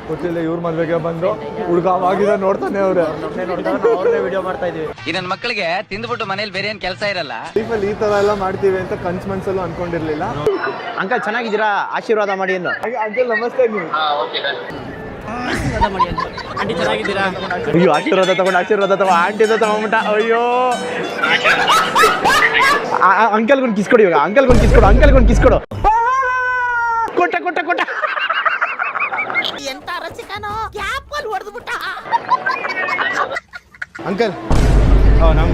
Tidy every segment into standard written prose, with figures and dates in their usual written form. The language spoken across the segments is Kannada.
ಗೊತ್ತಿಲ್ಲ ಇವ್ರ ಮದ್ವೆಗೆ ಬಂದು ಹುಡುಗ ಅವಾಗಿದ ನೋಡ್ತಾನೆ ಅವ್ರೆ ವಿಡಿಯೋ ಮಾಡ್ತಾ ಇದೀವಿ. ಈ ನನ್ನ ಮಕ್ಕಳಿಗೆ ತಿಂದ್ಬಿಟ್ಟು ಮನೇಲಿ ಬೇರೆ ಏನ್ ಕೆಲಸ ಇರಲ್ಲ. ಲೈಫಲ್ಲಿ ಈ ತರ ಎಲ್ಲ ಮಾಡ್ತೀವಿ ಅಂತ ಮನ್ಸಲ್ಲೂ ಅನ್ಕೊಂಡಿರ್ಲಿಲ್ಲ. ಅಂಕಲ್ ಚೆನ್ನಾಗಿದ್ದೀರಾ? ಆಶೀರ್ವಾದ ಮಾಡಿ ಎಂದು. ಅಂಕಲ್ ನಮಸ್ತೆ. ನೀವು ಆಂಟಿ ಚೆನ್ನಾಗಿದ್ದೀರಾ? ಅಯ್ಯೋ ಆಶೀರ್ವಾದ ತಗೊಂಡು ಆಂಟಿ ತಗೊಂಡ್ಬಿಟ್ಟ. ಅಯ್ಯೋ ಅಂಕಲ್ಗೊಂದು ಕಿಸ್ಕೊಡು ಇವಾಗ. ಅಂಕಲ್ಗೊಂದು ಕಿಸ್ಕೊಡು. ಕೊಟ್ಟ ಎಂತ ರಸಿಕನೋ ಕ್ಯಾಪಲ್ಲಿ ಹೊಡೆದ್ಬಿಟ್ಟ. ಅಂಕಲ್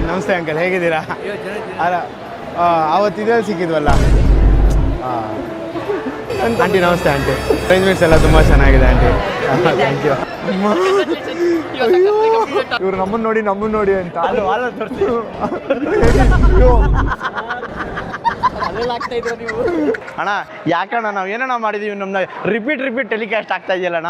ನಮಸ್ತೆ ಅಂಕಲ್, ಹೇಗಿದ್ದೀರಾ? ಅಲ್ಲ ಅವತ್ತು ಇದ್ರಲ್ಲಿ ಸಿಕ್ಕಿದ್ವಲ್ಲ. ಆಂಟಿ ನಮಸ್ತೆ ಆಂಟಿ. ಅರೇಂಜ್ಮೆಂಟ್ಸ್ ಎಲ್ಲ ತುಂಬ ಚೆನ್ನಾಗಿದೆ ಆಂಟಿ. Thank you. ಇವ್ರು ನಮ್ಮನ್ನು ನೋಡಿ ಅಂತ ಅಣ್ಣ ಯಾಕಣ್ಣ ನಾವು ಏನಣ್ಣ ಮಾಡಿದೀವಿ? ನಮ್ನ ರಿಪೀಟ್ ಟೆಲಿಕಾಸ್ಟ್ ಆಗ್ತಾ ಇದೆಯಲ್ಲ ಅಣ್ಣ.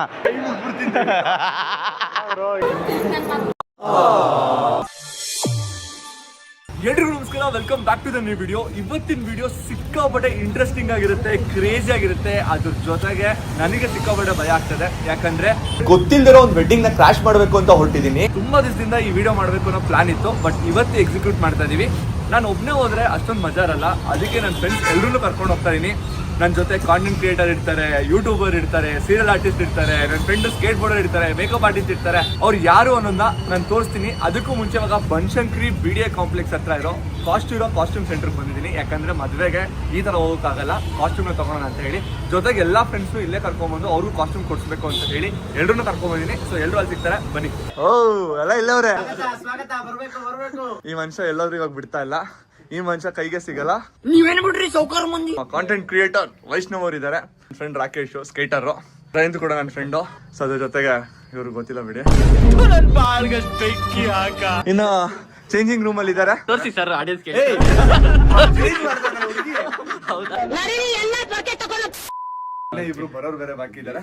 ಎಲ್ರಿಗೂ ನಮಸ್ಕಾರ, welcome back to the new video. ಇವತ್ತಿನ ವಿಡಿಯೋ ಸಿಕ್ಕಾಪಟ್ಟೆ ಇಂಟ್ರೆಸ್ಟಿಂಗ್ ಆಗಿರುತ್ತೆ, ಕ್ರೇಜಿ ಆಗಿರುತ್ತೆ. ಅದ್ರ ಜೊತೆಗೆ ನನಗೆ ಸಿಕ್ಕಾಪಟ್ಟೆ ಭಯ ಆಗ್ತದೆ. ಯಾಕಂದ್ರೆ ಗೊತ್ತಿಲ್ಲದಿರೋ ಒಂದು ವೆಡ್ಡಿಂಗ್ ನ ಕ್ರಾಶ್ ಮಾಡಬೇಕು ಅಂತ ಹೊರಟಿದ್ದೀನಿ. ತುಂಬಾ ದಿವಸದಿಂದ ಈ ವಿಡಿಯೋ ಮಾಡಬೇಕು ಅನ್ನೋ ಪ್ಲಾನ್ ಇತ್ತು, ಬಟ್ ಇವತ್ತು ಎಕ್ಸಿಕ್ಯೂಟ್ ಮಾಡ್ತಾ ಇದೀವಿ. ನಾನು ಒಬ್ಬನೇ ಹೋದ್ರೆ ಅಷ್ಟೊಂದು ಮಜಾ ಇರಲ್ಲ, ಅದಕ್ಕೆ ನನ್ನ ಫ್ರೆಂಡ್ಸ್ ಎಲ್ಲರೂ ಕರ್ಕೊಂಡು ಹೋಗ್ತಾ ಇದೀನಿ. ನನ್ನ ಜೊತೆ ಕಾಂಟೆಂಟ್ ಕ್ರಿಯೇಟರ್ ಇರ್ತಾರೆ, ಯೂಟ್ಯೂಬರ್ ಇರ್ತಾರೆ, ಸೀರಿಯಲ್ ಆರ್ಟಿಸ್ಟ್ ಇರ್ತಾರೆ, ನನ್ನ ಫ್ರೆಂಡ್ ಸ್ಕೇಟ್ ಬೋರ್ಡರ್ ಇರ್ತಾರೆ, ಮೇಕಪ್ ಆರ್ಟಿಸ್ಟ್ ಇರ್ತಾರೆ. ಅವ್ರು ಯಾರು ಅನ್ನೋದನ್ನ ನಾನು ತೋರಿಸ್ತೀನಿ. ಅದಕ್ಕೂ ಮುಂಚೆ ಇವಾಗ ಬನಶಂಕರಿ BDA ಕಾಂಪ್ಲೆಕ್ಸ್ ಹತ್ರ ಇರೋ ಕಾಸ್ಟ್ಯೂಮ್ ಸೆಂಟರ್ಗೆ ಬಂದಿದ್ದೀನಿ. ಯಾಕಂದ್ರೆ ಮದುವೆಗೆ ಈ ಥರ ಹೋಗೋಕ್ಕಾಗಲ್ಲ, ಕಾಸ್ಟ್ಯೂಮ್ನ ತಗೊಳ್ಳೋಣ ಅಂತ ಹೇಳಿ. ಜೊತೆಗೆ ಎಲ್ಲ ಫ್ರೆಂಡ್ಸು ಇಲ್ಲೇ ಕರ್ಕೊಂಡ್ಬಂದು ಅವ್ರಿಗೂ ಕಾಸ್ಟ್ಯೂಮ್ ಕೊಡಿಸ್ಬೇಕು ಅಂತ ಹೇಳಿ ಎಲ್ಲರೂ ಕರ್ಕೊಂಡ್ಬಂದಿದ್ದೀನಿ. ಸೊ ಎಲ್ಲರೂ ಅಲ್ಲಿ ಸಿಗ್ತಾರೆ, ಬನ್ನಿ. ಎಲ್ಲ ಇಲ್ಲವ್ರೆ. ಈ ಮನುಷ್ಯ ಎಲ್ಲರೂ ಇವಾಗ ಬಿಡ್ತಾ ಇಲ್ಲ. ಈ ಮನುಷ್ಯ ಕೈಗೆ ಸಿಗಲ್ಲ. ನೀವೇನ್ ಬಿಡ್ರಿ ಸೌಕರ್ ಮಂದಿ. ಕಾಂಟೆಂಟ್ ಕ್ರಿಯೇಟರ್ ವೈಷ್ಣವ್ ಅವರು ಇದ್ದಾರೆ. ನನ್ನ ಫ್ರೆಂಡ್ ರಾಕೇಶ್ ಸ್ಕೇಟರ್. ರೈಂದು ಕೂಡ ನನ್ನ ಫ್ರೆಂಡು. ಸೊ ಅದ್ರ ಜೊತೆಗೆ ಇವ್ರು ಗೊತ್ತಿಲ್ಲ ಬಿಡಿ. ಇನ್ನು ಚೇಂಜಿಂಗ್ ರೂಮ್ ಅಲ್ಲಿ ಇದ್ದಾರೆ. ತೋರಿಸಿ ಸರ್ ಆಡಿಯನ್ಸ್ ಗೆ. ಇಬ್ರು ಬರೋರು ಬೇರೆ ಬಾಕಿ ಇದ್ದಾರೆ.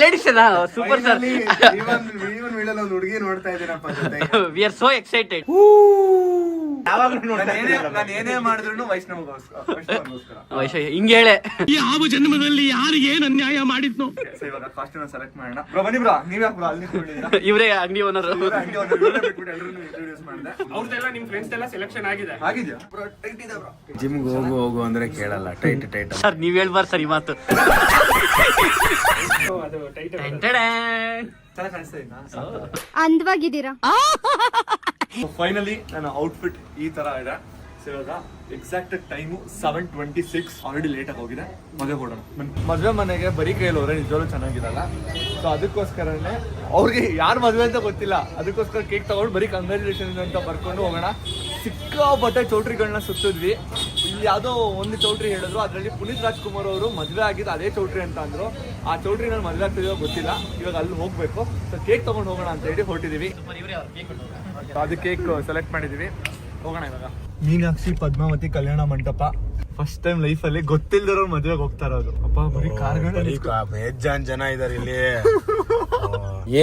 Ladies super sir. ಒಂದು ಹುಡುಗಿ ನೋಡ್ತಾ ಇದ್ದೀನಪ್ಪ. We are so excited. ನಾನು ಏನೇ ಮಾಡಿದ್ರು ವೈಷ್ಣವಗೋಸ್ಕರ. ಹಿಂಗೆ ಹೇಳೆ. ಯಾವ ಜನ್ಮದಲ್ಲಿ ಯಾರಿಗೆ ಏನು ಅನ್ಯಾಯ ಮಾಡಿದ್ನು? ಇವಾಗ ಕಾಸ್ಟ್ಯೂಮ್ ಸೆಲೆಕ್ಟ್ ಮಾಡೋಣ. ಬನ್ನಿ ಬ್ರೋ, ನೀವ್ ಯಾಕೆ ಅಲ್ಲಿ ಇವರೇ ಅಂಗಡಿ ಓನರ್. ಅವ್ರದೆಲ್ಲ ನಿಮ್ ಫ್ರೆಂಡ್ಸ್ ಎಲ್ಲ ಸೆಲೆಕ್ಷನ್ ಆಗಿದೆ. ಆಗಿದ್ಯಾ? ಜಿಮ್ಗೆ ಹೋಗು ಅಂದ್ರೆ ಕೇಳಲ್ಲ. ಟೈಟ್ ಸರ್ ನೀವ್ ಹೇಳ್ಬಾರ್ದು ಸರ್ ಈ ಮಾತು. ಅದು ಟೈಟಲ್ ಅಂದವಾಗಿದ್ದೀರಾ? ಫೈನಲಿ ನನ್ನ ಔಟ್ಫಿಟ್ ಈ ತರ ಇದೆ. ಇವಾಗ ಎಕ್ಸಾಕ್ಟ್ ಟೈಮು 7:26. ಆಲ್ರೆಡಿ ಲೇಟ್ ಆಗಿ ಹೋಗಿದೆ. ಮದುವೆ ಕೊಡೋಣ. ಮದುವೆ ಮನೆಗೆ ಬರೀ ಕೈಯಲ್ಲಿ ಹೋದ್ರೆ ನಿಜವಾಗ್ಲೂ ಚೆನ್ನಾಗಿರಲ್ಲ. ಸೊ ಅದಕ್ಕೋಸ್ಕರನೇ ಅವ್ರಿಗೆ ಯಾರು ಮದುವೆ ಅಂತ ಗೊತ್ತಿಲ್ಲ, ಅದಕ್ಕೋಸ್ಕರ ಕೇಕ್ ತಗೊಂಡು ಬರೀ ಕಂಗ್ರ್ಯಾಚುಲೇಷನ್ ಅಂತ ಬರ್ಕೊಂಡು ಹೋಗೋಣ. ಸಿಕ್ಕಾಪಟ್ಟೆ ಚೌಟ್ರಿಗಳನ್ನ ಸುತ್ತಿದ್ವಿ. ಇಲ್ಲಿ ಯಾವುದೋ ಒಂದು ಚೌಟ್ರಿ ಹೇಳಿದ್ರು, ಅದರಲ್ಲಿ ಪುನೀತ್ ರಾಜ್ಕುಮಾರ್ ಅವರು ಮದುವೆ ಆಗಿದ್ದು ಅದೇ ಚೌಟ್ರಿ ಅಂತ ಅಂದ್ರು. ಆ ಚೌಟ್ರಿ ನಾನು ಮದುವೆ ಆಗ್ತಿದೀವೋ ಗೊತ್ತಿಲ್ಲ. ಇವಾಗ ಅಲ್ಲಿ ಹೋಗ್ಬೇಕು. ಸೊ ಕೇಕ್ ತಗೊಂಡು ಹೋಗೋಣ ಅಂತ ಹೇಳಿ ಹೊರಟಿದೀವಿ. ಅದು ಕೇಕ್ ಸೆಲೆಕ್ಟ್ ಮಾಡಿದೀವಿ. ಹೋಗೋಣ ಇವಾಗ. Meenakshi Padmavati Kalyana Mantapa. First time life ಅಲ್ಲಿ ಗೊತ್ತಿಲ್ದಿರೋ ಮದುವೆಗೆ ಹೋಗ್ತಾ ಇರೋದು. ಅಪ್ಪ ಬರೀ ಕಾರ್ಗಳು. ಬೇಜಾನ್ ಜನ ಇದಾರೆ ಇಲ್ಲಿ.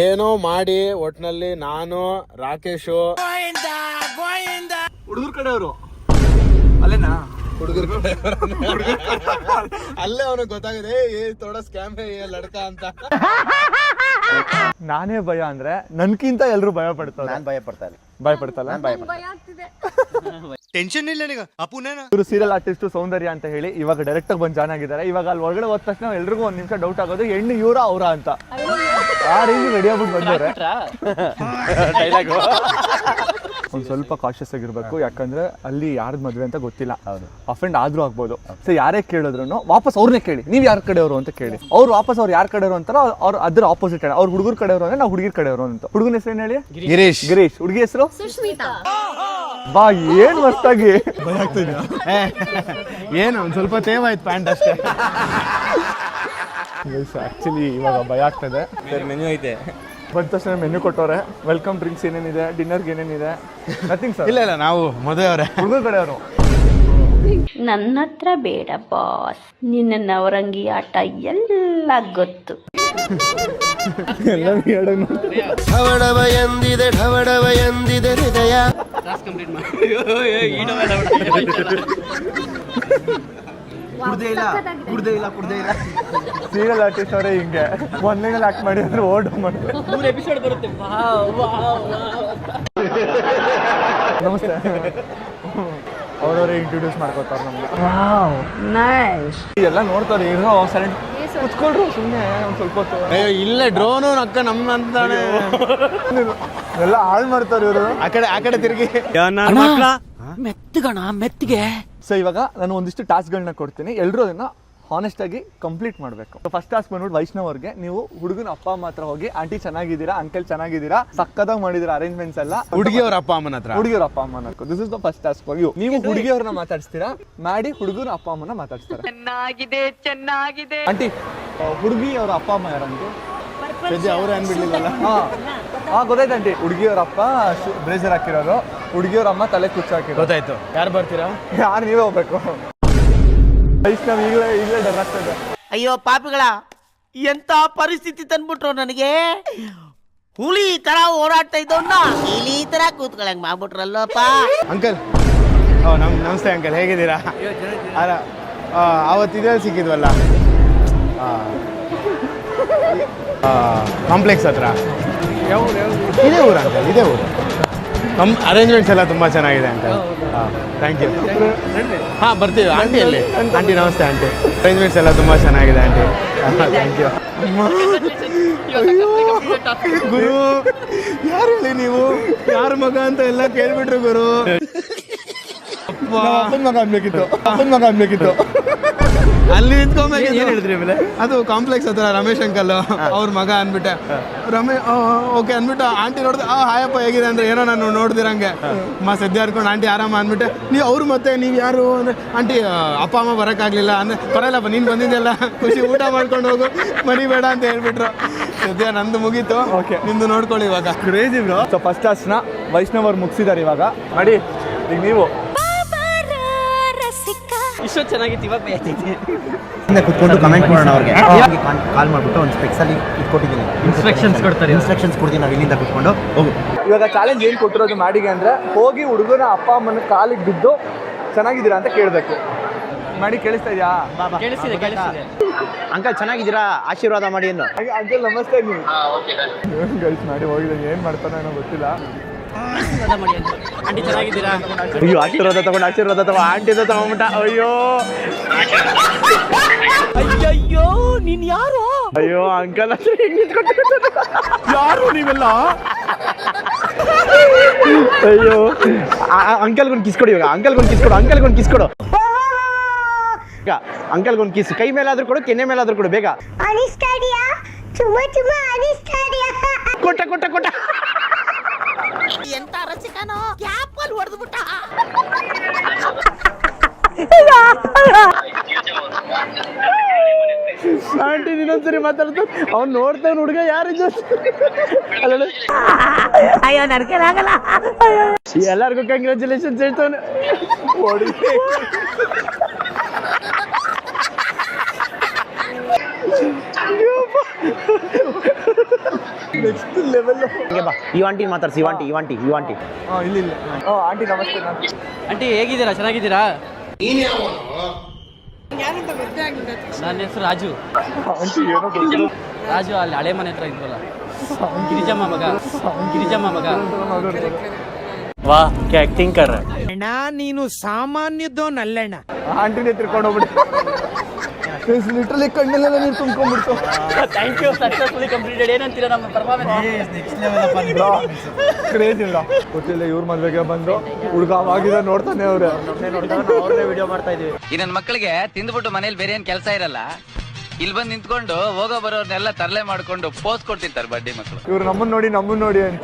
ಏನೋ ಮಾಡಿ ಒಟ್ನಲ್ಲಿ ನಾನು ರಾಕೇಶು ಹುಡುಗರ ಕಡೆಯವರು ಅಲ್ಲೇನಾ? ಹುಡುಗರು ಅಲ್ಲೇ ಅವನಿಗೆ ಗೊತ್ತಾಗಿದೆ ಥೋಡ ಸ್ಕ್ಯಾಮ್ ಲಡ್ಕ ಅಂತ. ನಾನೇ ಭಯ ಅಂದ್ರೆ ನನ್ಕಿಂತ ಎಲ್ರು ಭಯ ಪಡ್ತಾರೆ. ನಾನು ಭಯ ಪಡ್ತಾ ಇಲ್ಲ. ಭಯ ಪಡ್ತಲ್ಲ. ಟೆನ್ಷನ್ ಇಲ್ಲ ನನಗೆ. ಅಪ್ಪುನೇನ ಇವರು ಸೀರಿಯಲ್ ಆರ್ಟಿಸ್ಟ್ ಸೌಂದರ್ಯ ಅಂತ ಹೇಳಿ ಇವಾಗ ಡೈರೆಕ್ಟ್ ಆಗಿ ಬಂದು ಜಾಯ್ನ್ ಆಗಿದ್ದಾರೆ. ಇವಾಗ ಅಲ್ಲಿ ಒಳಗಡೆ ಹೋದ ತಕ್ಷಣ ಎಲ್ರಿಗೂ ಒಂದ್ ನಿಮಿಷ ಡೌಟ್ ಆಗೋದು, ಹೆಣ್ಣು ಇವರ ಅವರ ಅಂತ. ಆ ರೀತಿ ರೆಡಿ ಆಗ್ಬಿಟ್ಟು ಬಂದವ್ರೆ. ಡೈಲಾಗು. ಒಂದ್ ಸ್ವಲ್ಪ ಕಾಶಿಯಸ್ ಆಗಿರ್ಬೇಕು. ಯಾಕಂದ್ರೆ ಅಲ್ಲಿ ಯಾರ್ದು ಮದ್ವೆ ಅಂತ ಗೊತ್ತಿಲ್ಲ. ಅಫೆಂಡ್ ಆದ್ರೂ ಆಗ್ಬೋದು. ಸೊ ಯಾರೇ ಕೇಳಿದ್ರು ವಾಪಸ್ ಅವ್ರನ್ನೇ ಕೇಳಿ, ನೀವ್ ಯಾರ ಕಡೆಯವರು ಅಂತ ಕೇಳಿ. ಅವ್ರು ವಾಪಸ್ ಅವ್ರು ಯಾರ ಕಡೆಯವರು ಅಂತಾರ ಅವ್ರು ಅದ್ರ ಆಪೋಸಿಟ್ ಹೇಳಿ. ಅವ್ರು ಹುಡುಗರ ಕಡೆಯವರು ಅಂದ್ರೆ ನಾವು ಹುಡುಗಿರ್ ಕಡೆಯವರು ಅಂತ. ಹುಡುಗನ ಹೆಸರು ಏನ್ ಹೇಳಿ? ಗಿರೀಶ್. ಹುಡುಗಿ ಹೆಸರು ಸುಶ್ಮಿತಾ. ಬಾ ಏನ್ ಮಸ್ತಾಗಿ ಭಯ ಆಗ್ತಿದ್ಯಾ? ಏನು ಒಂದ್ ಸ್ವಲ್ಪ ತೇವಾಯ್ತು ಪ್ಯಾಂಟ್ ಅಷ್ಟೇ. ಆಕ್ಚುಲಿ ಇವಾಗ ಭಯ ಆಗ್ತದೆ. ಮೆನು ಐತೆ. ಬಂದ ತಕ್ಷಣ ಮೆನು ಕೊಟ್ಟವ್ರೆ. ವೆಲ್ಕಮ್ ಡ್ರಿಂಕ್ಸ್ ಏನೇನಿದೆ, ಡಿನ್ನರ್ಗೆ ಏನೇನಿದೆ, ನಥಿಂಗ್ ಸರ್. ಇಲ್ಲ ನಾವು ಮದುವೆ ಅವರೇ, ಹುಡುಗರ ಕಡೆಯವರು. ನನ್ನ ಹತ್ರ ಬೇಡ ಬಾಸ್, ನಿನ್ನ ನವರಂಗಿ ಆಟ ಎಲ್ಲ ಗೊತ್ತು. ಢವಡವ ಎಂದಿದೆ ಹೃದಯ. ಸೀರಿಯಲ್ ಆರ್ಟಿಸ್ಟ್ ಅವರೇ ಹಿಂಗೆ ಒಂದನೇಲಿ ಆಕ್ಟ್ ಮಾಡಿ ಅಂದ್ರೆ ಓಡ್ ಮಾಡ್ತಾರೆ. 3 ಎಪಿಸೋಡ್ ಬರುತ್ತೆ. ನಮಸ್ತೆ. ಅವ್ರವರೇ ಇಂಟ್ರೊಡ್ಯೂಸ್ ಮಾಡ್ಕೊತಾರೆ ನಮ್ಗೆ. ಎಲ್ಲ ನೋಡ್ತಾರೆ ಇರೋ ಸೈಲೆಂಟ್ ಕುತ್ಕೊಳ್ರು ಸುಮ್ಮನೆ ಒಂದು ಸ್ವಲ್ಪ ಹೊತ್ತು. ಅಯ್ಯೋ ಇಲ್ಲೇ ಡ್ರೋನು ಅಕ್ಕ ನಮ್ಮ ಅಂತಾನೆ ಎಲ್ಲ ಹಾಳು ಮಾಡ್ತಾರೆ ಇವರು. ಆ ಕಡೆ ತಿರುಗಿ ಮೆತ್ತಿಗೆ. ಸೊ ಇವಾಗ ನಾನು ಒಂದಿಷ್ಟು ಟಾಸ್ಕ್ಗಳನ್ನ ಕೊಡ್ತೀನಿ, ಎಲ್ಲರೂ ಅದನ್ನ ಹಾನೆಸ್ಟ್ ಆಗಿ ಕಂಪ್ಲೀಟ್ ಮಾಡಬೇಕು. ಫಸ್ಟ್ ಟಾಸ್ಕ್ ಬಂದ್ಬಿಟ್ಟು ವೈಷ್ಣವ್ ಅವ್ರಿಗೆ, ನೀವು ಹುಡುಗನ ಅಪ್ಪ ಅಮ್ಮ ಹತ್ರ ಹೋಗಿ ಆಂಟಿ ಚೆನ್ನಾಗಿದ್ದೀರಾ, ಅಂಕಲ್ ಚೆನ್ನಾಗಿದ್ದೀರಾ, ಸಕ್ಕದಾಗಿ ಮಾಡಿದಿರಾ ಅರೇಂಜ್ಮೆಂಟ್ಸ್ ಎಲ್ಲ, ಹುಡುಗಿಯವ್ರ ಅಪ್ಪ ಅಮ್ಮನ ಹತ್ರ. ಹುಡುಗಿಯವ್ರ ಅಪ್ಪ ಅಮ್ಮನ ಹತ್ರ. This is the first task for you. ನೀವು ಹುಡುಗಿಯವ್ರನ್ನ ಮಾತಾಡಿಸ್ತೀರಾ, ಮಾಡಿ ಹುಡುಗನ ಅಪ್ಪ ಅಮ್ಮನ ಮಾತಾಡ್ಸ್ತಾರೆ. ಚೆನ್ನಾಗಿದೆ ಆಂಟಿ ಹುಡುಗಿ ಅವ್ರ ಅಪ್ಪ ಅಮ್ಮ ಯಾರಂಟಿ? ಅವ್ರೆ ಅನ್ಬಿಡ್ಲಿಲ್ಲ. ಹಾ ಗೊತ್ತಾಯ್ತು ಆಂಟಿ. ಹುಡುಗಿಯವ್ರ ಅಪ್ಪ ಬ್ರೇಸರ್ ಹಾಕಿರೋದು, ಹುಡುಗಿಯವ್ರ ಅಮ್ಮ ತಲೆ ಕುಚ್ಚು ಹಾಕಿರೋದು. ಗೊತ್ತಾಯ್ತು. ಯಾರು ಬರ್ತೀರಾ? ಯಾರು ನೀವೇ ಹೋಗ್ಬೇಕು. ವೈಷ್ಣವ್ ಈಗಲೇ ಡರ್ ಆಗ್ತದೆ. ಅಯ್ಯೋ ಪಾಪಿಗಳ, ಎಂತ ಪರಿಸ್ಥಿತಿ ತಂದ್ಬಿಟ್ರು ನನಗೆ. ಹುಲಿ ತರ ಓಡಾಡ್ತಾ ಇದ್ದವನ್ನ ಇಲ್ಲಿ ಈ ತರ ಕೂತ್ಕೊಳಂಗ್ ಮಾಡ್ಬಿಟ್ರಲ್ಲಪ್ಪ. ಅಂಕಲ್ ನಮಸ್ತೆ ಅಂಕಲ್, ಹೇಗಿದ್ದೀರಾ? ಅಲ್ಲ ಅವತ್ತು ಇದ್ರಲ್ಲಿ ಸಿಕ್ಕಿದ್ವಲ್ಲ ಕಾಂಪ್ಲೆಕ್ಸ್ ಹತ್ರ. ಇದೇ ಊರು ಅಂಕಲ್, ಇದೇ ಊರು. ನಮ್ಮ ಅರೇಂಜ್ಮೆಂಟ್ಸ್ ಎಲ್ಲ ತುಂಬ ಚೆನ್ನಾಗಿದೆ ಅಂಕಲ್. Thank you. ಹಾಂ ಬರ್ತೀವಿ. ಆಂಟಿಯಲ್ಲಿ ಆಂಟಿ ನಮಸ್ತೆ ಆಂಟಿ. ಅರೇಂಜ್ಮೆಂಟ್ಸ್ ಎಲ್ಲ ತುಂಬ ಚೆನ್ನಾಗಿದೆ ಆಂಟಿ. Thank you. ಗುರು ಯಾರು ಹೇಳಿ ನೀವು, ಯಾರ ಮಗ ಅಂತ ಎಲ್ಲ ಕೇಳ್ಬಿಟ್ರು ಗುರು. ಅಪ್ಪನ ಮಗ ಅನ್ಬೇಕಿತ್ತು. ಅಲ್ಲಿ ನಿಂತ್ಕೊಂಬೇಕು. ಏನು ಹೇಳಿದ್ರಿ ಆಮೇಲೆ? ಅದು ಕಾಂಪ್ಲೆಕ್ಸ್ ಹತ್ರ ರಮೇಶ್ ಅಂಕಲ್ ಅವ್ರ ಮಗ ಅಂದ್ಬಿಟ್ಟೆ. ಓಕೆ ಅಂದ್ಬಿಟ್ಟು ಆಂಟಿ ನೋಡಿದೆ, ಹಾಯಪ್ಪ ಹೇಗಿದೆ ಅಂದ್ರೆ ಏನೋ ನಾನು ನೋಡ್ದಿರಂಗೆ ಸದ್ಯ ಹರ್ಕೊಂಡು ಆಂಟಿ ಆರಾಮ ಅಂದ್ಬಿಟ್ಟೆ. ನೀವು ಅವ್ರು ಮತ್ತೆ ನೀವು ಯಾರು ಅಂದ್ರೆ ಆಂಟಿ ಅಪ್ಪ ಅಮ್ಮ ಬರೋಕ್ಕಾಗಲಿಲ್ಲ ಅಂದ್ರೆ ಪರವಾಗಿಲ್ಲಪ್ಪ ನೀನು ಬಂದಿದ್ದೆಲ್ಲ ಖುಷಿ ಊಟ ಮಾಡ್ಕೊಂಡು ಹೋಗು ಮರಿಬೇಡ ಅಂತ ಹೇಳ್ಬಿಟ್ರು. ಸದ್ಯ ನಂದು ಮುಗೀತು. ಓಕೆ ನಿಂದು ನೋಡ್ಕೊಳ್ಳಿ ಇವಾಗ. Crazy bro. ಸೊ ಫಸ್ಟ್ ಟಾಸ್ಕ್ನ ವೈಷ್ಣವ್ ಅವ್ರು ಮುಗಿಸಿದ್ದಾರೆ. ಇವಾಗ ಮಾಡಿ ಈಗ ನೀವು ಇಷ್ಟೊಂದು ಚೆನ್ನಾಗಿತ್ತು, ಇವಾಗ ಬೇಯ್ತೈತೆ. ಕುತ್ಕೊಂಡು ಕಮೆಂಟ್ ಮಾಡೋಣ ಅವ್ರಿಗೆ. ಕಾಲ್ ಮಾಡ್ಬಿಟ್ಟು ಒಂದು ಸ್ಪೆಕ್ಸಲ್ಲಿ ಇಟ್ಕೊಟ್ಟಿದ್ದೀನಿ, ಇನ್ಸ್ಟ್ರಕ್ಷನ್ಸ್ ಕೊಡ್ತೀನಿ. ನಾವು ಇಲ್ಲಿಂದ ಕುತ್ಕೊಂಡು ಹೋಗು. ಇವಾಗ ಚಾಲೆಂಜ್ ಏನು ಕೊಟ್ಟಿರೋದು ಮಾಡಿಗೆ ಅಂದರೆ, ಹೋಗಿ ಹುಡುಗನ ಅಪ್ಪ ಅಮ್ಮನ ಕಾಲಿಗೆ ಬಿದ್ದು ಚೆನ್ನಾಗಿದ್ದೀರಾ ಅಂತ ಕೇಳಬೇಕು. ಮಾಡಿ ಕೇಳಿಸ್ತಾ ಇದೆಯಾ? ಕೇಳಿಸ್ತಿದೆ. ಅಂಕಲ್ ಚೆನ್ನಾಗಿದ್ದೀರಾ, ಆಶೀರ್ವಾದ ಮಾಡಿ ಎಂದು. ಅಂಕಲ್ ನಮಸ್ತೆ. ನೀವು ಗೈಸ್ ಮಾಡಿ ಹೋಗಿದ್ದೆ, ಏನು ಮಾಡ್ತಾನೋ ಏನೋ ಗೊತ್ತಿಲ್ಲ. ಆಂಟಿ ಚೆನ್ನಾಗಿದ್ದೀರಾ? ಅಯ್ಯೋ ಆಶೀರ್ವಾದ ತಗೊಂಡು ಆಂಟಿ ತಗೊಂಡ್ಬಿಟ್ಟ. ಅಯ್ಯಯ್ಯೋ ನೀನ್ ಯಾರು? ಅಯ್ಯೋ ಅಂಕಲ್ ಯಾರು ನೀವೆಲ್ಲ? ಅಯ್ಯೋ ಅಂಕಲ್ಗೊಂದು ಕಿಸ್ ಕೊಡಿ. ಇವಾಗ ಅಂಕಲ್ಗೊಂದು ಕಿಸ್ ಕೊಡು. ಅಂಕಲ್ಗೊಂದು ಕಿಸ್, ಕೈ ಮೇಲಾದ್ರೂ ಕೊಡು, ಕೆನ್ನೆ ಮೇಲಾದ್ರೂ ಕೊಡು ಬೇಗ. ಕೊಟ್ಟ ಎಂತ ರಸಿಕನೋ, ಕ್ಯಾಪಲ್ಲಿ ಹೊಡೆದ್ಬಿಟ್ಟ. ಆಂಟಿ ಇನ್ನೊಂದ್ಸರಿ ಮಾತಾಡ್ತಾ ಅವ್ನು ನೋಡ್ತಾವ್ ಹುಡುಗ ಯಾರಿದ್ದು. ಅಯ್ಯೋ ನಡ್ಕಲಾಗಲ್ಲ. ಎಲ್ಲರಿಗೂ ಕಂಗ್ರ್ಯಾಚುಲೇಷನ್ಸ್ ಹೇಳ್ತಾನೆ. Next level. ಈ ಆಂಟಿ ಮಾತಾಡ್ಸಿ. ಈ ಆಂಟಿ ಇಲ್ಲ ಆಂಟಿ ನಮಸ್ತೆ. ಆಂಟಿ ಹೇಗಿದ್ದೀರಾ? ಚೆನ್ನಾಗಿದ್ದೀರಾ? ನನ್ನ ಹೆಸರು ರಾಜು. ಆಂಟಿ ಏನೋ ಗೊತ್ತಿಲ್ಲ. ರಾಜು ಅಲ್ಲಿ ಹಳೆ ಮನೆ ಹತ್ರ ಇದ್ವಲ್ಲ, ಗಿರಿಜಮ್ಮ ಮಗ. ವಾ ಆಕ್ಟಿಂಗ್ ಕರ್. ಅಣ್ಣ ನೀನು ಸಾಮಾನ್ಯದೋನಲ್ಲಣ್ಣ. ಆಂಟಿನೇ ತಿರ್ಕೊಂಡು ಹೋಗ್ಬಿಟ್ಟು ಲಿಟ್ರಲಿ ಕಣ್ಣೆಲ್ಲ ನೀರು ತುಂಬ್ಕೊಂಡ್ಬಿಡ್ತು. Thank you, successfully completed. ಏನಂತೀರಾ ನಮ್ಮ ಪರ್ಫಾರ್ಮೆನ್ಸ್? ಕ್ರೇಜ್ ಇಲ್ಲ ಗೊತ್ತಿಲ್ಲ. ಇವ್ರ ಮದ್ವೆಗೆ ಬಂದು ಹುಡುಗ ಅವಾಗಿದ ನೋಡ್ತಾನೆ. ಅವ್ರನ್ನೇ ವಿಡಿಯೋ ಮಾಡ್ತಾ ಇದೀವಿ. ಈ ನನ್ನ ಮಕ್ಕಳಿಗೆ ತಿಂದ್ಬಿಟ್ಟು ಮನೇಲಿ ಬೇರೆ ಏನ್ ಕೆಲಸ ಇರಲ್ಲ, ಇಲ್ಲಿ ಬಂದು ನಿಂತ್ಕೊಂಡು ಹೋಗೋ ಬರೋರ್ನೆಲ್ಲ ತರಲೆ ಮಾಡ್ಕೊಂಡು ಪೋಸ್ ಕೊಡ್ತಿರ್ತಾರೆ ಬಡ್ಡಿ ಮಕ್ಕಳು. ಇವ್ರು ನಮ್ಮನ್ನ ನೋಡಿ ಅಂತ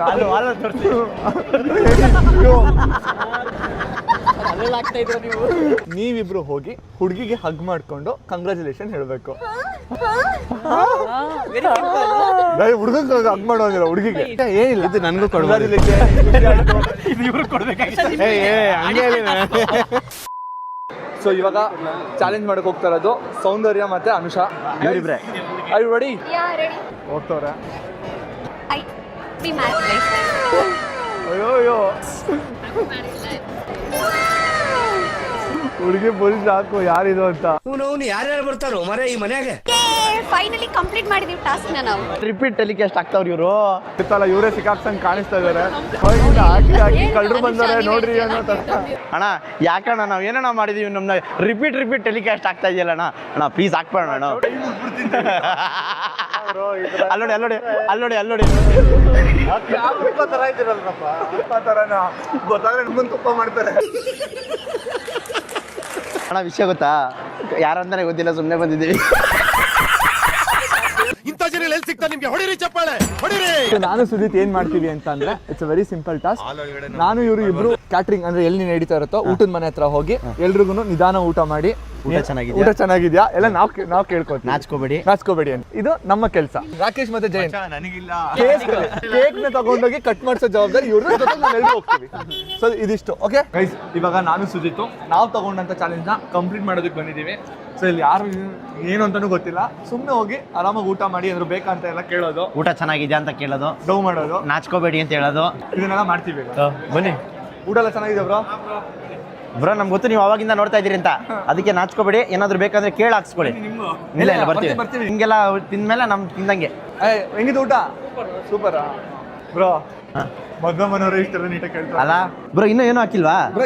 ನೀವಿಬ್ರು ಹೋಗಿ ಹುಡುಗಿಗೆ ಹಗ್ ಮಾಡ್ಕೊಂಡು ಕಂಗ್ರಾಚುಲೇಷನ್ ಹೇಳ್ಬೇಕು. ಹುಡುಗಂಗೆ ಹಗ್ ಮಾಡೋದಿಲ್ಲ, ಹುಡುಗಿಗೆ ಏನಿಲ್ಲ. ಇದು ನನಗೂ ಕೊಡ್ಬೋದು. ಸೊ ಇವಾಗ ಚಾಲೆಂಜ್ ಮಾಡಕ್ ಹೋಗ್ತಾ ಇರೋದು ಸೌಂದರ್ಯ ಮತ್ತೆ ಅನುಷಾ. ಇವರಿಬ್ರೆ ರೆಡಿ? ಹೋಗ್ತವ್ರೆ. ಅಯ್ಯೋ ಹುಡುಗಿ ಪೊಲೀಸ್ ಹಾಕು ಯಾರಿದು ಅಂತ. ಯಾರ್ಯಾರು ಬರ್ತಾರೋ ಮರೆ ಈ ಮನ್ಯಾಗ. ಫೈನಲಿ ಕಂಪ್ಲೀಟ್ ಮಾಡಿದೀವಿ ಟಾಸ್ಕ್ ನಾವು. ರಿಪೀಟ್ ಟೆಲಿಕಾಸ್ಟ್ ಆಗ್ತಾವ್ರಿ ಇವರು. ಇವರೇ ಸಿಕ್ಕಾಕ್ಸಂಗ್ ಕಾಣಿಸ್ತಾ ಇದಾರೆ. ಹಾಕಿ ಕಳ್ಳರು ಬಂದಾರೆ ನೋಡ್ರಿ ಅನ್ನೋ ತರ. ಅಣ್ಣ ಯಾಕಣ್ಣ ನಾವ್ ಏನಣ್ಣ ಮಾಡಿದೀವಿ, ನಮ್ನ ರಿಪೀಟ್ ಟೆಲಿಕಾಸ್ಟ್ ಆಗ್ತಾ ಇದೆಯಲ್ಲ ಅಣ್ಣ. ಅಣ್ಣ ಪ್ಲೀಸ್ ಹಾಕ್ಬೇಡ ಅಣ್ಣ. ಅಲ್ಲೋಡಿ ತರ ಇದ್ದೀರಲ್ರಪ್ಪ, ಗೊತ್ತಾದ್ರೆ ನಿಮ್ಮನ್ ತುಪ್ಪ ಮಾಡ್ತಾರೆ. ಅಣ್ಣ ವಿಷಯ ಗೊತ್ತಾ, ಯಾರಂತಾನೆ ಗೊತ್ತಿಲ್ಲ, ಸುಮ್ಮನೆ ಬಂದಿದ್ದೀವಿ. ನಾನು ಸುದೀತ್ ಏನ್ ಮಾಡ್ತೀವಿ ಅಂತ ಅಂದ್ರೆ it's a very simple task. ನಾನು ಇವರು ಇಬ್ರು ಕ್ಯಾಟ್ರಿಂಗ್ ಅಂದ್ರೆ ಎಲ್ಲಿ ನಡೀತಾ ಇರುತ್ತೋ ಊಟದ ಮನೆ ಹತ್ರ ಹೋಗಿ ಎಲ್ರಿಗೂ ನಿಧಾನ ಊಟ ಮಾಡಿ ಊಟ ಚೆನ್ನಾಗಿದ್ಯಾ ಎಲ್ಲ ನಾವು ಕೇಳ್ಕೊತೀವಿ. ನಾಚ್ಕೋಬೇಡಿ ಅಂತ. ಇದು ನಮ್ಮ ಕೆಲಸ. ರಾಕೇಶ್ ಮತ್ತೆ ಜಯಂತ್ ನನಗಿಲ್ಲ. ಕೇಕ್ ನ ತಗೊಂಡೋಗಿ ಕಟ್ ಮಾಡಿಸೋ ಜವಾಬ್ದಾರಿ ಇವ್ರ ಜೊತೆ ನಾವೆಲ್ಲರೂ ಹೋಗ್ತೀವಿ. ಸೊ ಇದಿಷ್ಟು ಓಕೆ ಗೈಸ್. ಇವಾಗ ನಾನು ಸುಜಿತು ನಾವು ತಗೊಂಡಂತ ಚಾಲೆಂಜ್ ನ ಕಂಪ್ಲೀಟ್ ಮಾಡೋದಕ್ಕೆ ಬಂದಿದ್ದೀವಿ. ಸೊ ಇಲ್ಲಿ ಯಾರು ಏನು ಅಂತಾನೂ ಗೊತ್ತಿಲ್ಲ, ಸುಮ್ಮನೆ ಹೋಗಿ ಆರಾಮಾಗಿ ಊಟ ಮಾಡಿ ಏನಾದ್ರು ಬೇಕಂತ ಎಲ್ಲ ಕೇಳೋದು, ಊಟ ಚೆನ್ನಾಗಿದೆ ಅಂತ ಕೇಳೋದು, ಡೌ ಮಾಡೋದು, ನಾಚ್ಕೋಬೇಡಿ ಅಂತ ಹೇಳೋದು, ಇದನ್ನೆಲ್ಲ ಮಾಡ್ತೀವಿ. ಬನ್ನಿ. ಊಟ ಎಲ್ಲ ಚೆನ್ನಾಗಿದೆ ಬ್ರೋ ನಮ್ಗೆ ಗೊತ್ತು ನೀವು ಅವಾಗಿಂದ ನೋಡ್ತಾ ಇದೀರಿ ಅಂತ, ಅದಕ್ಕೆ ನಾಚ್ಕೋಬೇಡಿ. ಏನಾದ್ರು ಬೇಕಂದ್ರೆ ಕೇಳಿ ಹಾಕ್ಸ್ಕೊಳ್ಳಿ. ಇಲ್ಲ ಬರ್ತೀವಿ. ಹಿಂಗೆಲ್ಲ ತಿಂದ್ಮೇಲೆ ನಮ್ ತಿಂದಂಗೆ. ಹೆಂಗಿದೆ ಊಟ? Super bro. ಮದ್ವೆ ಮನೋರು ಇಷ್ಟೆಲ್ಲ ನೀಟಾಗಿ ಕೇಳ್ತಾರೆ ಅಲ್ಲ ಬ್ರೋ. ಇನ್ನೂ ಏನೂ ಹಾಕಿಲ್ವಾ ಬ್ರೋ?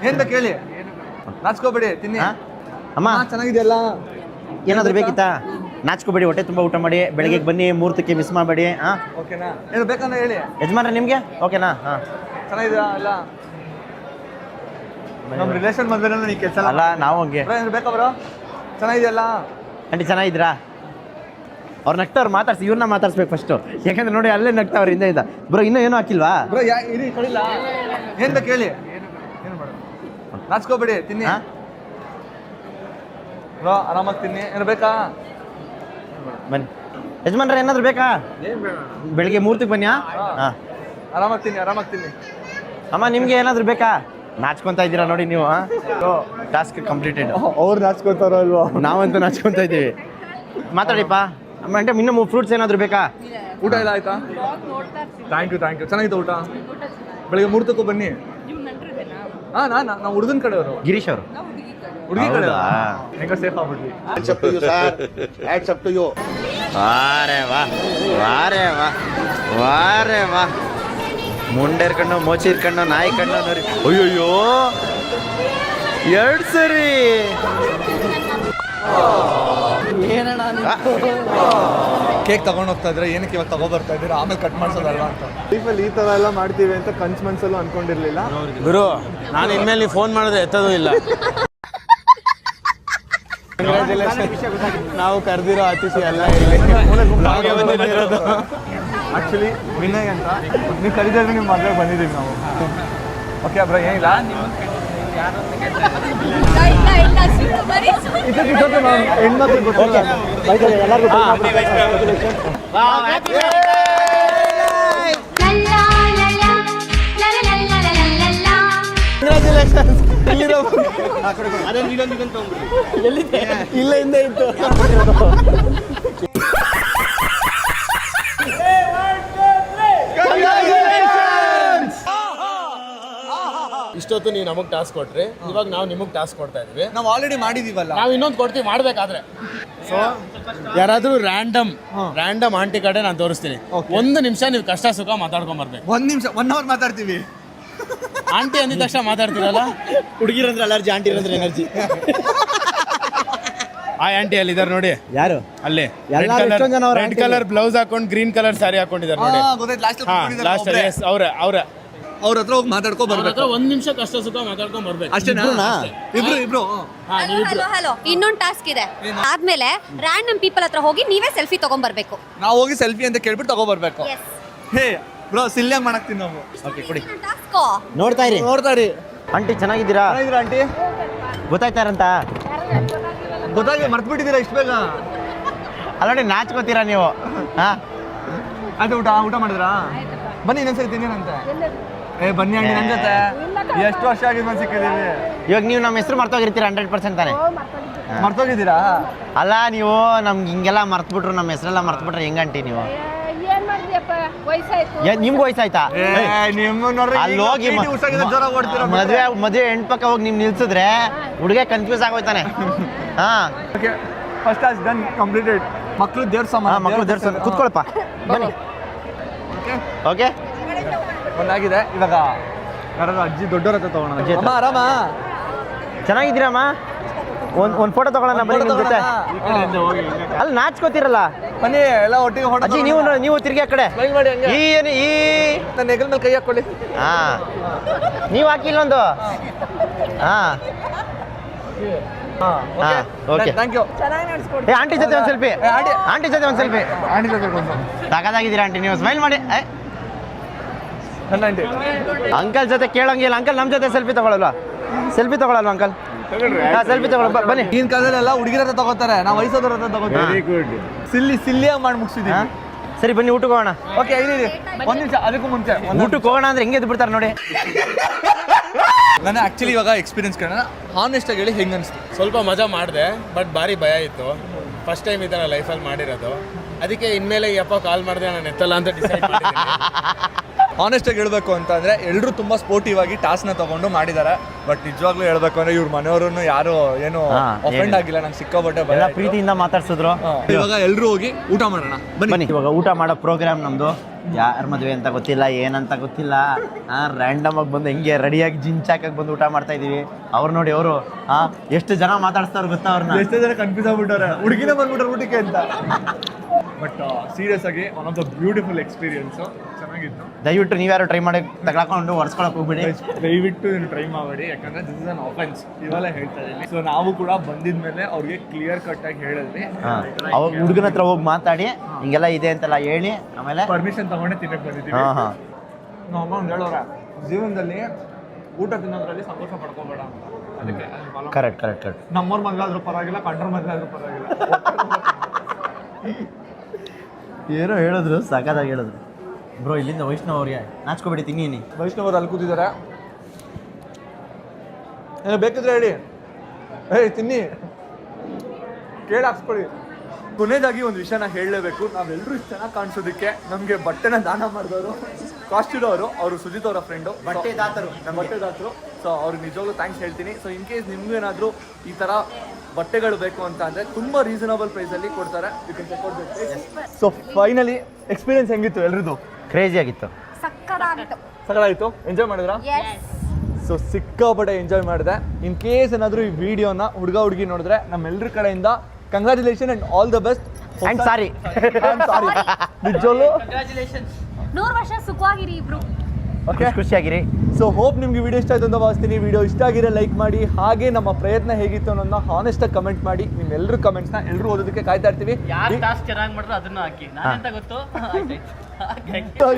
ಏನ್ ಕೇಳಿ, ನಾಚ್ಕೋಬೇಡಿ, ತಿನ್ನಿ. ಅಮ್ಮ ಚೆನ್ನಾಗಿದೆಯಲ್ಲ. ಏನಾದ್ರು ಬೇಕಿತ್ತಾ? ನಾಚ್ಕೋಬೇಡಿ, ಹೊಟ್ಟೆ ತುಂಬಾ ಊಟ ಮಾಡಿ, ಬೆಳಗ್ಗೆ ಬನ್ನಿ, ಮುಹೂರ್ತಕ್ಕೆ ಮಿಸ್ ಮಾಡಬೇಡಿ. ಓಕೆನಾ? ಏನು ಬೇಕಂದ್ರೆ ಹೇಳಿ ಯಜಮಾನ್ರೆ ನಿಮ್ಗೆ ಓಕೆನಾ? ಚೆನ್ನಾಗಿದೆ ಅಲ್ಲ? ನಮ್ಮ ರಿಲೇಷನ್ ಮದ್ವೆಲ್ಲ ನೀ ಕೆಲಸ ಅಲ್ಲ ನಾವು ಹಂಗೆ. ಏನು ಬೇಕಾ ಬ್ರೋ? ಚೆನ್ನಾಗಿದೆಯಲ್ಲ ಆಂಟಿ? ಚೆನ್ನಾಗಿದ್ರಾ? ಅವ್ರು ನಗ್ತವ್ರು, ಮಾತಾಡ್ಸಿ. ಇವ್ರನ್ನ ಮಾತಾಡ್ಸ್ಬೇಕು ಫಸ್ಟು, ಯಾಕಂದ್ರೆ ನೋಡಿ ಅಲ್ಲೇ ನಗ್ತಾವ್ರು ಹಿಂದೆ. ಬ್ರೋ ಇನ್ನೂ ಏನೂ ಹಾಕಿಲ್ವಾ ಬ್ರೋ? ಇರಿ ಕಳಿಲ್ಲ. ಏನ್ ಬೇಕು ಹೇಳಿ, ಏನು ಮಾಡೋದು? ನಾಚ್ಕೋಬೇಡಿ, ತಿನ್ನಿ ಬ್ರೋ, ಆರಾಮಾಗಿ ತಿನ್ನಿ. ಏನು ಬೇಕಾ? ಬನ್ನಿ ಯಜಮಾನ್ರೆ, ಏನಾದ್ರು ಬೇಕಾ? ಬೆಳಿಗ್ಗೆ ಮುಹೂರ್ತಕ್ಕೆ ಬನ್ನಿ. ಆರಾಮಾಗಿ ತಿನ್ನಿ. ಅಮ್ಮ ನಿಮ್ಗೆ ಏನಾದ್ರು ಬೇಕಾ? ನಾಚ್ಕೊಂತ ಇದ್ದೀರಾ ನೋಡಿ ನೀವು. Task completed. ಅವ್ರು ನಾಚ್ಕೊತಾರೋ ಅಲ್ವಾ? ನಾವಂತೂ ನಾಚ್ಕೊಂತ ಇದ್ದೀವಿ. ಮಾತಾಡಿಪ್ಪ. అంటే ಇನ್ನೂ ಫ್ರೂಟ್ಸ್ ಏನಾದ್ರು ಬೇಕಾ? ಊಟ ಎಲ್ಲ ಆಯ್ತಾ? Thank you. ಚೆನ್ನಾಗಿತ್ತು ಊಟ. ಬೆಳಿಗ್ಗೆ ಮುಹೂರ್ತಕ್ಕೂ ಬನ್ನಿ. ನಾವು ಹುಡುಗನ ಕಡೆಯವರು. ಗಿರೀಶ್ ಅವರು ಹುಡುಗಿ ಕಡೆ. ಹೆಂಗ ಸೇಫ್ ಆಗ್ಬಿಟ್ವಿ. ವಾರೆ ವಾ. ಮುಂಡೇರ್ ಕಣ್ಣು, ಮೋಚಿರ್ ಕಣ್ಣು, ನಾಯಿ ಕಣ್ಣು ನೋಡಿ. ಅಯ್ಯೋಯ್ಯೋ 2 ಸರಿ. ಕೇಕ್ ತಗೊಂಡು ಹೋಗ್ತಾ ಇದ್ರೆ ಏನಕ್ಕೆ ಇವಾಗ ತಗೊಬರ್ತಾ ಇದ್ದೀರಾ, ಆಮೇಲೆ ಕಟ್ ಮಾಡ್ಸೋದಲ್ವಾ ಅಂತ. ಲೈಫಲ್ಲಿ ಈ ಥರ ಎಲ್ಲ ಮಾಡ್ತೀವಿ ಅಂತ ಮನ್ಸಲ್ಲೂ ಅನ್ಕೊಂಡಿರ್ಲಿಲ್ಲ ಗುರು. ನಾನು ಇನ್ಮೇಲೆ ನೀವು ಫೋನ್ ಮಾಡಿದ್ರೆ ಎತ್ತೋದು ಇಲ್ಲ. ನಾವು ಕರೆದಿರೋ ಅತಿಥಿ ಎಲ್ಲ ಇಲ್ಲಿ ಬಂದಿರೋದು. ಆಕ್ಚುಲಿ ವಿನಯ್ ಅಂತ ನೀವು ಕರೀತಿದ್ರೆ ನಿಮ್ಮ ಮದುವೆಗೆ ಬಂದಿದ್ದೀವಿ ನಾವು. ಓಕೆ ಬ್ರೋ, ಏನಿಲ್ಲ ಹೆಣ್ಮಕ್ಳು ಗೊತ್ತಿಲ್ಲ ಎಲ್ಲರಿಗೂ. ಇಲ್ಲ ಹಿಂದೆ ಇತ್ತು. ಇಷ್ಟೊತ್ತು ನೀವು ನಮಗೆ ಟಾಸ್ಕ್ ಕೊಟ್ರಿ, ಇವಾಗ ನಾವು ನಿಮಗೆ ಟಾಸ್ಕ್ ಕೊಡ್ತಾ ಇದೀವಿ. ನಾವು ಆಲ್ರೆಡಿ ಮಾಡಿದೀವಲ್ಲ, ನಾವು ಇನ್ನೊಂದು ಕೊಡ್ತೀವಿ ಮಾಡ್ಬೇಕಾದ್ರೆ. ಸೊ ಯಾರಾದ್ರೂ ರ್ಯಾಂಡಮ್ ಆಂಟಿ ಕಡೆ ನಾನು ತೋರಿಸ್ತೀನಿ. 1 ನಿಮಿಷ ನೀವು ಕಷ್ಟ ಸುಖ ಮಾತಾಡ್ಕೊಂಡ್ ಬರ್ಬೇಕು. 1 ನಿಮಿಷ 1 ಅವರ್ ಮಾತಾಡ್ತೀವಿ. ಆಂಟಿ ಅಂದಿದ ತಕ್ಷಣ ಮಾತಾಡ್ತೀರಲ್ಲ. ಹುಡುಗಿರಂದ್ರೆ ಅಲರ್ಜಿ, ಆಂಟಿ ಅಂದ್ರೆ ಎನರ್ಜಿ. ಆ ಆಂಟಿ ಅಲ್ಲಿ ಇದಾರೆ ನೋಡಿ. ಯಾರು? ಅಲ್ಲಿ ರೆಡ್ ಕಲರ್ ಬ್ಲೌಸ್ ಹಾಕೊಂಡು ಗ್ರೀನ್ ಕಲರ್ ಸಾರಿ ಹಾಕೊಂಡಿದ್ದಾರೆ ನೋಡಿ. ಲಾಸ್ಟ್ ಅವ್ರ ಹತ್ರ ಹೋಗಿ ಮಾತಾಡ್ಕೊ ಬರ್ಬೇಕು. 1 ನಿಮಿಷ ಕಷ್ಟ ಸುಖ ಮಾತಾಡ್ಕೊಂಡ್ ಬರ್ಬೇಕು. ಅಷ್ಟೇನಾ? ಇಬ್ರು. ಹಲೋ, ಇನ್ನೊಂದು ಟಾಸ್ಕ್ ಇದೆ. ಆದ್ಮೇಲೆ ರ್ಯಾಂಡಮ್ ಪೀಪಲ್ ಹತ್ರ ಹೋಗಿ ನೀವೇ ಸೆಲ್ಫಿ ತಗೊಂಡ್ಬರ್ಬೇಕು. ನಾವು ಹೋಗಿ ಸೆಲ್ಫಿ ಅಂತ ಕೇಳ್ಬಿಟ್ಟು ತಗೋಬರ್ಬೇಕು. ಹೇ ಬ್ರೋ, ಸಿಲ್ಯಾಗಿ ಮಾಡಕ್ತೀವಿ ನಾವು. ಓಕೆ ಕೊಡಿ. ಟಾಸ್ಕ್ ನೋಡ್ತಾ ಇರಿ. ಆಂಟಿ ಚೆನ್ನಾಗಿದ್ದೀರಾ? ಆಂಟಿ ಗೊತ್ತಾಯ್ತಾರಂತ? ಗೊತ್ತಾಗಿ ಮರ್ತು ಬಿಟ್ಟಿದ್ದೀರಾ ಇಷ್ಟು ಬೇಗ? ಅಲ್ಲೋಡಿ ನಾಚ್ಕೋತೀರಾ ನೀವು. ಆಯ್ತು, ಊಟ ಮಾಡಿದ್ರಾ? ಬನ್ನಿ ಇನ್ನೊಂದ್ಸರಿ ತಿನ್ನೇನಂತೆ. ಬನ್ನಿ ಆಂಟಿ ನನ್ನ ಜೊತೆ. ಎಷ್ಟು ವರ್ಷ ಆಗಿದ್ ಸಿಕ್ಕಿದ್ದೀವಿ. ಇವಾಗ ನೀವು ನಮ್ಮ ಹೆಸರು ಮರ್ತೋಗಿರ್ತೀರಾ 100% ತಾನೆ? ಮರ್ತೋಗಿದ್ದೀರಾ? ಅಲ್ಲ ನೀವು ನಮ್ಗೆ ಹಿಂಗೆಲ್ಲ ಮರ್ತ್ಬಿಟ್ರು, ನಮ್ಮ ಹೆಸರೆಲ್ಲ ಮರ್ತ್ಬಿಟ್ರೆ ಹೆಂಗಂಟಿ ನೀವು? ಏನ್ ಮಾಡಿದ್ಯಪ್ಪ? ನಿಮ್ಗೆ ವಯಸ್ಸಾಯ್ತಾ ಅಲ್ಲಿ ಹೋಗಿ ಮದುವೆ ಹೆಣ್ಣು ಪಕ್ಕ ಹೋಗಿ ನಿಮ್ ನಿಲ್ಸಿದ್ರೆ ಹುಡುಗ ಕನ್ಫ್ಯೂಸ್ ಆಗೋಯ್ತಾನೆ. ಹಾ ಫಸ್ಟ್ ಕ್ಲಾಸ್ ಡನ್ ಕಂಪ್ಲೀಟೆಡ್. ಮಕ್ಕಳು ದೇವ್ರ ಸಮಾನ. ಮಕ್ಕಳು ದೇವ್ರ ಕುತ್ಕೊಳಪ್ಪ ಬನ್ನಿ. ಓಕೆ ಒಂದಾಗಿದೆ. ಇವಾಗ ಯಾರಾದ್ರೂ ಅಜ್ಜಿ ದೊಡ್ಡವ್ರ ಹತ್ರ ತಗೋಣ. ಅಮ್ಮ ಆರಾಮ? ಚೆನ್ನಾಗಿದ್ದೀರಮ್ಮ? ಒಂದ್ ಫೋಟೋ ತಗೊಳ್ಳೋಣ ಬನ್ನಿ ನಿಮ್ ಜೊತೆ. ಅಲ್ಲಿ ನಾಚ್ಕೋತಿರಲ್ಲ ಬನ್ನಿ ಎಲ್ಲ ಒಟ್ಟಿಗೆ ಹೊಡ. ಅಜ್ಜಿ ನೀವು ತಿರ್ಗಿ ಆ ಕಡೆ ಈ ನನ್ನ ಹೆಗಲ ಮೇಲೆ ಕೈ ಹಾಕೊಳ್ಳಿ. ಹಾ ನೀವು ಹಾಕಿ ಇಲ್ಲೊಂದು. ಹಾ ಓಕೆ ಥ್ಯಾಂಕ್ ಯು. ಏ ಆಂಟಿ ಜೊತೆ ಒಂದು ಸೆಲ್ಫಿ. ಆಂಟಿ ಜೊತೆ ಒಂದು ಸೆಲ್ಫಿ. ಆಂಟಿ ಜೊತೆ ತಗದಾಗಿದ್ದೀರಾ ಆಂಟಿ, ನೀವು ಸ್ಮೈಲ್ ಮಾಡಿ. ನನ್ನ ಆಂಟಿ. ಅಂಕಲ್ ಜೊತೆ ಕೇಳಂಗಿಲ್ಲ. ಅಂಕಲ್ ನಮ್ಮ ಜೊತೆ ಸೆಲ್ಫಿ ತಗೊಳ್ಳಲ್ವಾ? ಸೆಲ್ಫಿ ತಗೊಳ್ಳಲ್ವಾ ಅಂಕಲ್? ಸೆಲ್ಫಿ ತಗೊಳ್ಳ ಬನ್ನಿ. ಈಗಿನ ಕಾಲದಲ್ಲೆಲ್ಲ ಹುಡುಗಿರ ಹತ್ರ ತಗೋತಾರೆ, ನಾವು ವಯಸ್ಸಾದವ್ರ ಹತ್ರ ತಗೋತೀವಿ. ಸಿಲ್ಲಿಯಾಗಿ ಮಾಡಿ ಮುಗಿಸಿದೀವಿ. ಸರಿ ಬನ್ನಿ ಊಟಕ್ಕೆ ಹೋಗೋಣ. ಓಕೆ ಒಂದ್ ನಿಮಿಷ, ಅದಕ್ಕೂ ಮುಂಚೆ ಊಟಕ್ಕೆ ಹೋಗೋಣ ಅಂದ್ರೆ ಹೆಂಗೆ ಎದ್ದು ಬಿಡ್ತಾರೆ ನೋಡಿ. ನಾನು ಆಕ್ಚುಲಿ ಇವಾಗ ಎಕ್ಸ್ಪೀರಿಯನ್ಸ್ ಕೇಳೋಣ. ಹಾನೆಸ್ಟ್ ಆಗಿ ಹೇಳಿ ಹೆಂಗ್ ಅನಿಸ್ತು? ಸ್ವಲ್ಪ ಮಜಾ ಮಾಡಿದೆ, ಬಟ್ ಭಾರಿ ಭಯ ಇತ್ತು. ಫಸ್ಟ್ ಟೈಮ್ ಈ ಥರ ಲೈಫಲ್ಲಿ ಮಾಡಿರೋದು. ಅದಕ್ಕೆ ಇನ್ಮೇಲೆ ಯಪ್ಪ ಕಾಲ್ ಮಾಡಿದ್ರೆ ನಾನು ಎತ್ತಲ್ಲ ಅಂತ ಡಿಸೈಡ್ ಮಾಡಿದ್ದೀನಿ. ಆನೆಸ್ಟ್ ಆಗಿ ಹೇಳ್ಬೇಕು ಅಂತಂದ್ರೆ ಎಲ್ಲರೂ ತುಂಬಾ ಸ್ಪೋರ್ಟಿವ್ ಆಗಿ ಟಾಸ್ಕ್ನ ತಗೊಂಡು ಮಾಡಿದ್ದಾರೆ. ಬಟ್ ನಿಜವಾಗ್ಲೂ ಹೇಳ್ಬೇಕು ಅಂದ್ರೆ ಇವ್ರ ಮನೆಯವ್ರನ್ನು ಯಾರು ಏನು ಅಫೆಂಡ್ ಆಗಿಲ್ಲ. ನಂಗೆ ಸಿಕ್ಕಾಪಟ್ಟೆ ಭಯ. ಎಲ್ಲ ಪ್ರೀತಿಯಿಂದ ಮಾತಾಡ್ಸಿದ್ರು. ಇವಾಗ ಎಲ್ಲರೂ ಹೋಗಿ ಊಟ ಮಾಡೋಣ ಬನ್ನಿ. ಇವಾಗ ಊಟ ಮಾಡೋ ಪ್ರೋಗ್ರಾಮ್ ನಮ್ದು. ಯಾರ ಮದುವೆ ಅಂತ ಗೊತ್ತಿಲ್ಲ, ಏನಂತ ಗೊತ್ತಿಲ್ಲ. ರ್ಯಾಂಡಮ್ ಆಗಿ ಬಂದು ಹೆಂಗೆ ರೆಡಿಯಾಗಿ ಜಿಂಚಾಕಾಗಿ ಬಂದು ಊಟ ಮಾಡ್ತಾ ಇದೀವಿ. ಅವ್ರು ನೋಡಿ ಅವರು ಎಷ್ಟು ಜನ ಮಾತಾಡ್ಸ್ತಾವ್ರು ಗೊತ್ತಾ ಅವ್ರನ್ನ. ಎಷ್ಟೋ ಜನ ಕನ್ಫ್ಯೂಸ್ ಆಗ್ಬಿಟ್ಟಾರೆ, ಹುಡುಗಿನ ಬಂದ್ಬಿಟ್ರೆ ಊಟಕ್ಕೆ ಅಂತ. ಬಟ್ ಸೀರಿಯಸ್ ಆಗಿ one of the beautiful experience. ಚೆನ್ನಾಗಿತ್ತು. ದಯವಿಟ್ಟು ನೀವ್ಯಾರು ಟ್ರೈ ಮಾಡಿ ತಗೊಳ್ಕೊಂಡು ಒರ್ಸ್ಕೊಳಕ್ ಹೋಗ್ಬಿಡಿ. ದಯವಿಟ್ಟು ಟ್ರೈ ಮಾಡಬೇಡಿ, ಯಾಕಂದ್ರೆ ದಿಸ್ ಇಸ್ ಅನ್ ಆಫೆನ್ಸ್. ಇವೆಲ್ಲ ಹೇಳ್ತಾ ಇದ್ದೀನಿ. ಸೊ ನಾವು ಕೂಡ ಬಂದಿದ್ಮೇಲೆ ಅವ್ರಿಗೆ ಕ್ಲಿಯರ್ ಕಟ್ ಆಗಿ ಹೇಳಿದ್ವಿ. ಅವಾಗ ಹುಡುಗನ ಹತ್ರ ಹೋಗಿ ಮಾತಾಡಿ ಹಿಂಗೆಲ್ಲ ಇದೆ ಅಂತೆಲ್ಲ ಹೇಳಿ ಆಮೇಲೆ ಪರ್ಮಿಷನ್ ತಗೊಂಡೆ ತಿನ್ನಕ್ ಬಂದಿದ್ದೀವಿ. ನಮ್ಮ ಅಮ್ಮ ಒಂದು ಹೇಳೋರ, ಜೀವನದಲ್ಲಿ ಊಟ ತಿನ್ನೋದ್ರಲ್ಲಿ ಸಂತೋಷ ಪಡ್ಕೋಬೇಡ ಅಂತ. ಅದಕ್ಕೆ ಕರೆಕ್ಟ್ ನಮ್ಮವ್ರ ಮದ್ಲಾದ್ರೂ ಪರವಾಗಿಲ್ಲ, ಕಂಡ್ರ ಮದ್ಲಾದ್ರೂ ಪರವಾಗಿಲ್ಲ. ಏನೋ ಹೇಳಿದ್ರು, ಸಾಕಾದಾಗ ಹೇಳಿದ್ರು. ಬ್ರೋ ಇಲ್ಲಿಂದ ವೈಷ್ಣವ್ ಅವ್ರಿಗೆ ನಾಚ್ಕೋಬೇಡಿ, ತಿನ್ನಿ. ವೈಷ್ಣವ್ ಅವ್ರು ಅಲ್ಲಿ ಕೂತಿದ್ದಾರೆ. ಏನೋ ಬೇಕಿದ್ರೆ ಹೇಳಿ, ತಿನ್ನಿ, ಕೇಳಿ ಹಾಕ್ಸ್ಕೊಳ್ಳಿ. ಕೊನೆಯದಾಗಿ ಒಂದು ವಿಷಯನ ಹೇಳಲೇಬೇಕು. ನಾವೆಲ್ಲರೂ ಇಷ್ಟು ಚೆನ್ನಾಗಿ ಕಾಣಿಸೋದಕ್ಕೆ ನಮಗೆ ಬಟ್ಟೆನ ದಾನ ಮಾಡಿದವರು ಕಾಸ್ಟ್ಯೂಡವರು, ಅವರು ಸುಜಿತ್ ಅವರ ಫ್ರೆಂಡು, ಬಟ್ಟೆದಾತರು. ಸೊ ಅವ್ರಿಗೆ ನಿಜವಾಗ್ಲೂ ಥ್ಯಾಂಕ್ಸ್ ಹೇಳ್ತೀನಿ. ಸೊ ಇನ್ ಕೇಸ್ ನಿಮ್ಗೇನಾದರೂ ಈ ಥರ ಬಟ್ಟೆಗಳು ಬೇಕು ಅಂತ ಅಂದರೆ ತುಂಬ ರೀಸನಬಲ್ ಪ್ರೈಸಲ್ಲಿ ಕೊಡ್ತಾರೆ. You can check out the place. So finally experience ಹೆಂಗಿತ್ತು ಎಲ್ರದ್ದು? ಕ್ರೇಜಿ ಆಗಿತ್ತು. ಸಕ್ಕತ್ತಾಗಿತ್ತು. ಎಂಜಾಯ್ ಮಾಡಿದ್ರಾ? ಸೊ ಸಿಕ್ಕಾಪಟ್ಟೆ ಎಂಜಾಯ್ ಮಾಡಿದೆ. ಇನ್ ಕೇಸ್ ಏನಾದರೂ ಈ ವಿಡಿಯೋನ ಹುಡುಗಿ ನೋಡಿದ್ರೆ ನಮ್ಮೆಲ್ಲರ ಕಡೆಯಿಂದ congratulation and all the best. And sorry ನಿಜವಲ್ಲೂ 100 ವರ್ಷ ಸುಖವಾಗಿರಿ ಇಬ್ರು. ಓಕೆ, ಖುಷಿಯಾಗಿರಿ. ಸೊ ಹೋಪ್ ನಿಮ್ಗೆ ವಿಡಿಯೋ ಇಷ್ಟ ಆಯ್ತು ಅಂತ ಭಾವಿಸ್ತೀನಿ. ವಿಡಿಯೋ ಇಷ್ಟ ಆಗಿರೋ ಲೈಕ್ ಮಾಡಿ, ಹಾಗೆ ನಮ್ಮ ಪ್ರಯತ್ನ ಹೇಗಿತ್ತು ಅನ್ನೋದನ್ನ ಹಾನೆಸ್ಟಾಗಿ ಕಮೆಂಟ್ ಮಾಡಿ. ನಿಮ್ಮೆಲ್ಲರೂ ಕಮೆಂಟ್ಸ್ನ ಎಲ್ಲರೂ ಓದೋದಕ್ಕೆ ಕಾಯ್ತಾ ಇರ್ತೀವಿ. ಯಾರು ಟಾಸ್ಕ್ ಚೆನ್ನಾಗಿ ಮಾಡಿದ್ರು ಅದನ್ನು ಹಾಕಿ. ನಾನೆಂತ ಗೊತ್ತು.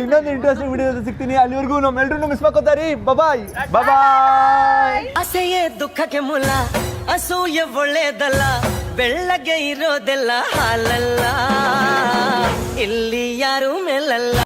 ಇನ್ನೊಂದು ಇಂಟ್ರೆಸ್ಟಿಂಗ್ ವಿಡಿಯೋ ಸಿಗ್ತೀನಿ. ಅಲ್ಲಿವರೆಗೂ ನಮ್ಮೆಲ್ಲರೂ ಮಿಸ್ ಮಾಡ್ಕೋತಾರಿ. ಬಾಯ್. ಅಸೆಯೇ ದುಃಖಕ್ಕೆ ಮೂಲ, ಅಸೂಯೆ ಒಳ್ಳೇದಲ್ಲ, ಬೆಳ್ಳಗೆ ಇರೋದೆಲ್ಲ ಹಾಲಲ್ಲ, ಇಲ್ಲಿ ಯಾರು ಮೇಲಲ್ಲ.